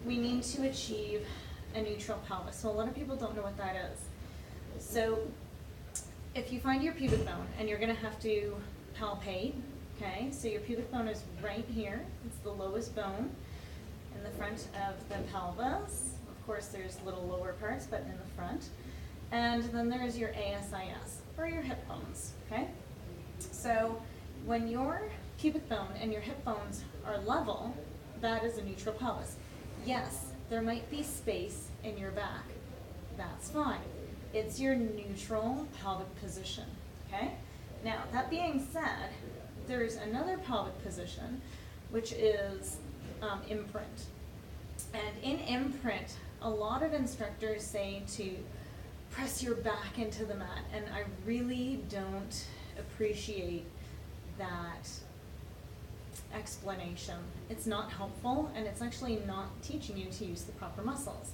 we need to achieve a neutral pelvis. So a lot of people don't know what that is. So if you find your pubic bone, and you're gonna have to palpate, okay? So your pubic bone is right here. It's the lowest bone in the front of the pelvis. Of course, there's little lower parts, but in the front. And then there's your ASIS, or your hip bones, okay? So when your pubic bone and your hip bones are level, that is a neutral pelvis. Yes, there might be space in your back. That's fine. It's your neutral pelvic position, okay? Now, that being said, there's another pelvic position, which is imprint. And in imprint, a lot of instructors say to press your back into the mat, and I really don't appreciate that explanation. It's not helpful, and it's actually not teaching you to use the proper muscles.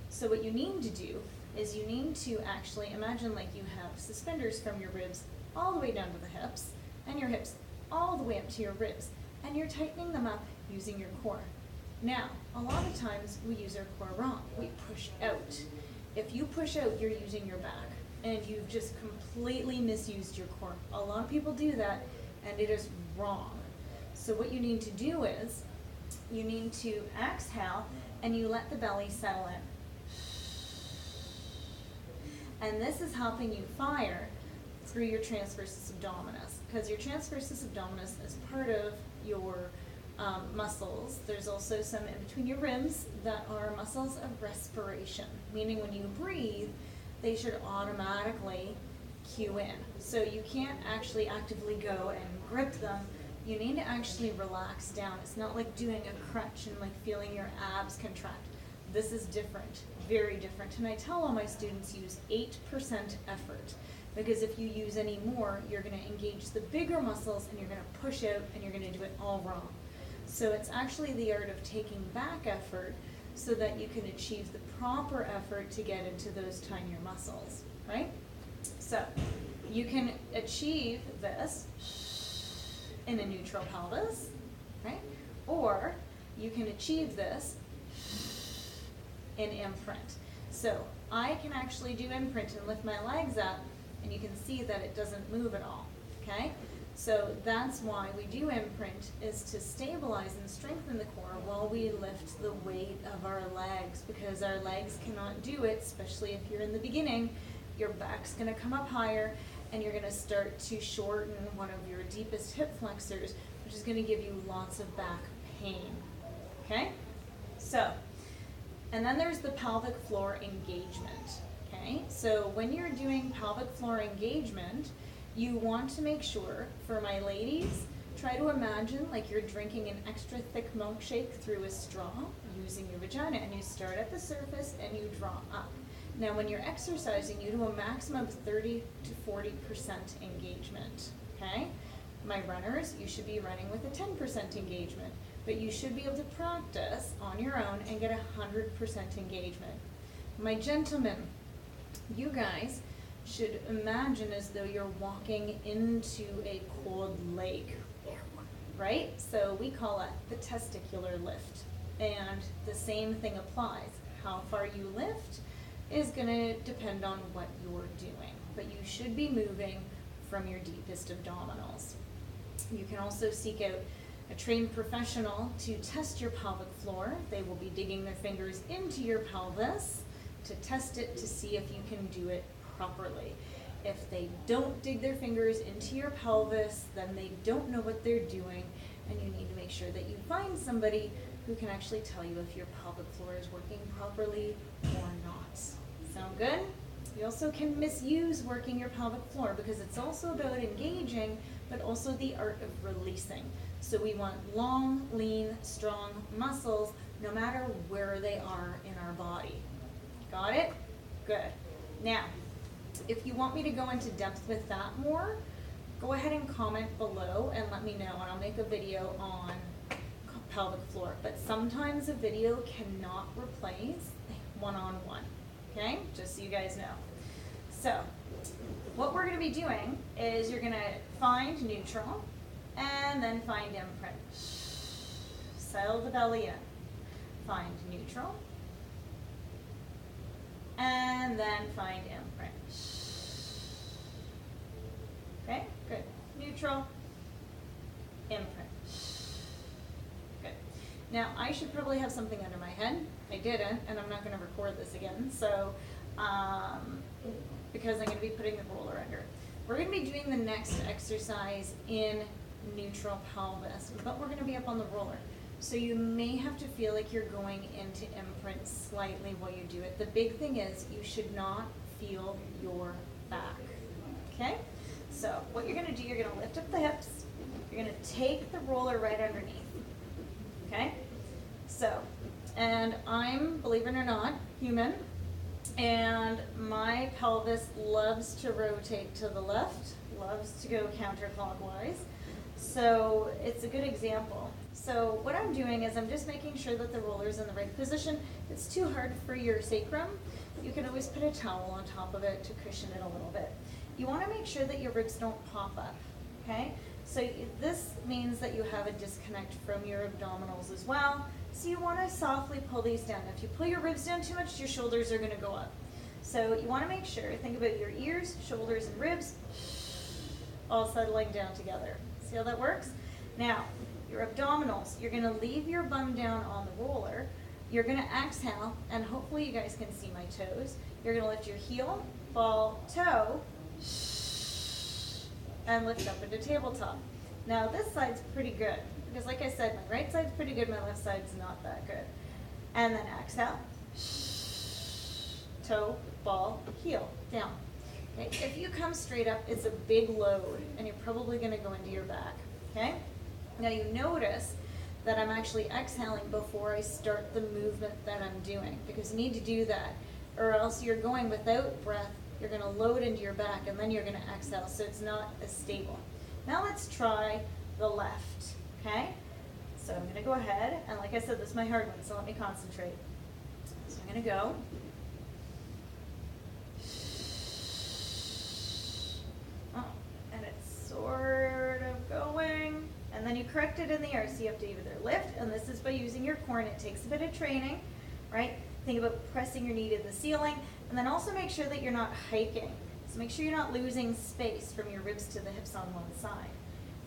So what you need to do is you need to actually imagine like you have suspenders from your ribs all the way down to the hips, and your hips all the way up to your ribs, and you're tightening them up using your core. Now, a lot of times we use our core wrong. We push out. If you push out, you're using your back, and you've just completely misused your core. A lot of people do that, and it is wrong. So what you need to do is, you need to exhale, and you let the belly settle in. And this is helping you fire through your transversus abdominis, because your transversus abdominis is part of your muscles. There's also some in between your ribs that are muscles of respiration, meaning when you breathe, they should automatically cue in. So you can't actually actively go and grip them. You need to actually relax down. It's not like doing a crutch and like feeling your abs contract. This is different, very different. And I tell all my students use 8% effort, because if you use any more, you're going to engage the bigger muscles and you're going to push out and you're going to do it all wrong. So it's actually the art of taking back effort so that you can achieve the proper effort to get into those tinier muscles, right? So you can achieve this in a neutral pelvis, right? Or you can achieve this in imprint. So I can actually do imprint and lift my legs up, and you can see that it doesn't move at all, okay? So that's why we do imprint, is to stabilize and strengthen the core while we lift the weight of our legs, because our legs cannot do it, especially if you're in the beginning. Your back's gonna come up higher, and you're gonna start to shorten one of your deepest hip flexors, which is gonna give you lots of back pain, okay? So, and then there's the pelvic floor engagement, okay? So when you're doing pelvic floor engagement, you want to make sure, for my ladies, try to imagine like you're drinking an extra thick milkshake through a straw using your vagina, and you start at the surface and you draw up. Now when you're exercising, you do a maximum of 30 to 40% engagement, okay? My runners, you should be running with a 10% engagement, but you should be able to practice on your own and get 100% engagement. My gentlemen, you guys should imagine as though you're walking into a cold lake, right? So we call it the testicular lift, and the same thing applies. How far you lift is going to depend on what you're doing, but you should be moving from your deepest abdominals. You can also seek out a trained professional to test your pelvic floor. They will be digging their fingers into your pelvis to test it to see if you can do it properly. If they don't dig their fingers into your pelvis, then they don't know what they're doing, and you need to make sure that you find somebody who can actually tell you if your pelvic floor is working properly or not. Sound good? You also can misuse working your pelvic floor, because it's also about engaging, but also the art of releasing. So we want long, lean, strong muscles no matter where they are in our body. Got it? Good. Now, if you want me to go into depth with that more, go ahead and comment below and let me know, and I'll make a video on pelvic floor. But sometimes a video cannot replace one-on-one, okay? Just so you guys know. So, what we're going to be doing is you're going to find neutral and then find imprint. Settle the belly in. find neutral, and then find imprint. Okay, good. Neutral, imprint. Good. Now, I should probably have something under my head. I didn't, and I'm not going to record this again, so, because I'm going to be putting the roller under. We're going to be doing the next exercise in neutral pelvis, but we're going to be up on the roller. So you may have to feel like you're going into imprint slightly while you do it. The big thing is you should not feel your back, okay? So what you're going to do, you're going to lift up the hips. You're going to take the roller right underneath, okay? So, and I'm, believe it or not, human, and my pelvis loves to rotate to the left, loves to go counterclockwise. So it's a good example. So what I'm doing is I'm just making sure that the roller's in the right position. If it's too hard for your sacrum, you can always put a towel on top of it to cushion it a little bit. You want to make sure that your ribs don't pop up, okay? So this means that you have a disconnect from your abdominals as well. So you want to softly pull these down. If you pull your ribs down too much, your shoulders are going to go up. So you want to make sure, think about your ears, shoulders, and ribs all settling down together. See how that works? Now, your abdominals, you're going to leave your bum down on the roller. You're going to exhale, and hopefully you guys can see my toes. You're going to lift your heel, ball, toe, and lift up into tabletop. Now, this side's pretty good, because like I said, my right side's pretty good, my left side's not that good. And then exhale, toe, ball, heel, down. Okay, if you come straight up, it's a big load, and you're probably going to go into your back, okay? Now you notice that I'm actually exhaling before I start the movement that I'm doing, because you need to do that, or else you're going without breath, you're going to load into your back, and then you're going to exhale, so it's not as stable. Now let's try the left, okay? So I'm going to go ahead, and like I said, this is my hard one, so let me concentrate. So I'm going to go. Sort of going, and then you correct it in the air, so you have to either lift, and this is by using your core, and it takes a bit of training, right? Think about pressing your knee to the ceiling, and then also make sure that you're not hiking. So make sure you're not losing space from your ribs to the hips on one side.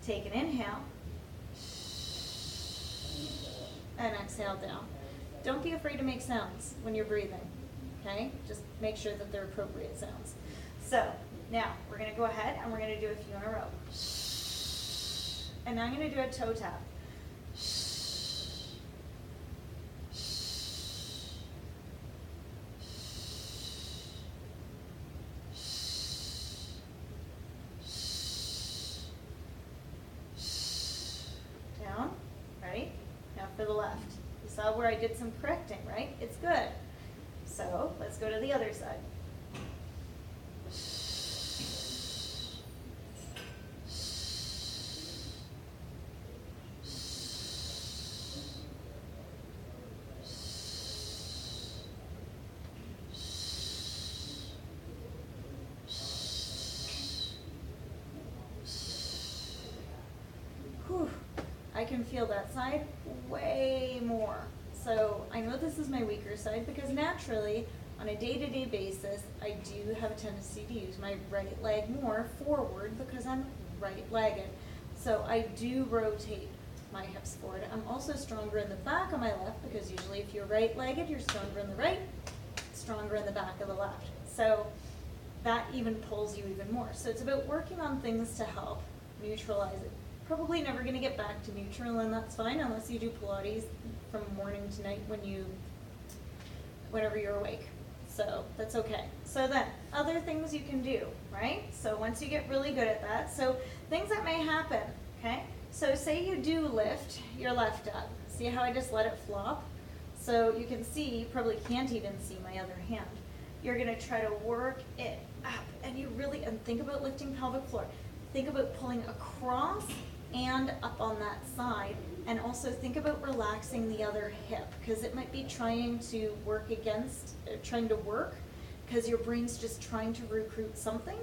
Take an inhale, and exhale down. Don't be afraid to make sounds when you're breathing, okay? Just make sure that they're appropriate sounds. So, now, we're going to go ahead and we're going to do a few in a row. And now I'm going to do a toe tap. Down, right? Now for the left. You saw where I did some correcting, right? It's good. So, let's go to the other side. I can feel that side way more. So I know this is my weaker side because naturally, on a day-to-day basis, I do have a tendency to use my right leg more forward because I'm right-legged. So I do rotate my hips forward. I'm also stronger in the back of my left because usually if you're right-legged, you're stronger in the right, stronger in the back of the left. So that even pulls you even more. So it's about working on things to help neutralize it. Probably never going to get back to neutral, and that's fine unless you do Pilates from morning to night whenever you're awake. So that's okay. So then, other things you can do, right? So once you get really good at that, so things that may happen, okay? So say you do lift your left up. See how I just let it flop? So you can see, you probably can't even see my other hand. You're going to try to work it up, and think about lifting pelvic floor. Think about pulling across and up on that side, and also think about relaxing the other hip because it might be trying to work because your brain's just trying to recruit something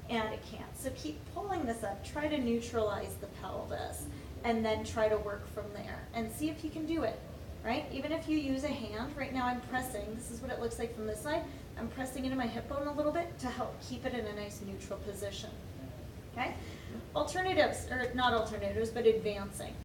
and it can't. So keep pulling this up, try to neutralize the pelvis, and then try to work from there and see if you can do it. right? Even if you use a hand, right now I'm pressing, this is what it looks like from this side, I'm pressing into my hip bone a little bit to help keep it in a nice neutral position, okay? Alternatives, or not alternatives, but advancing.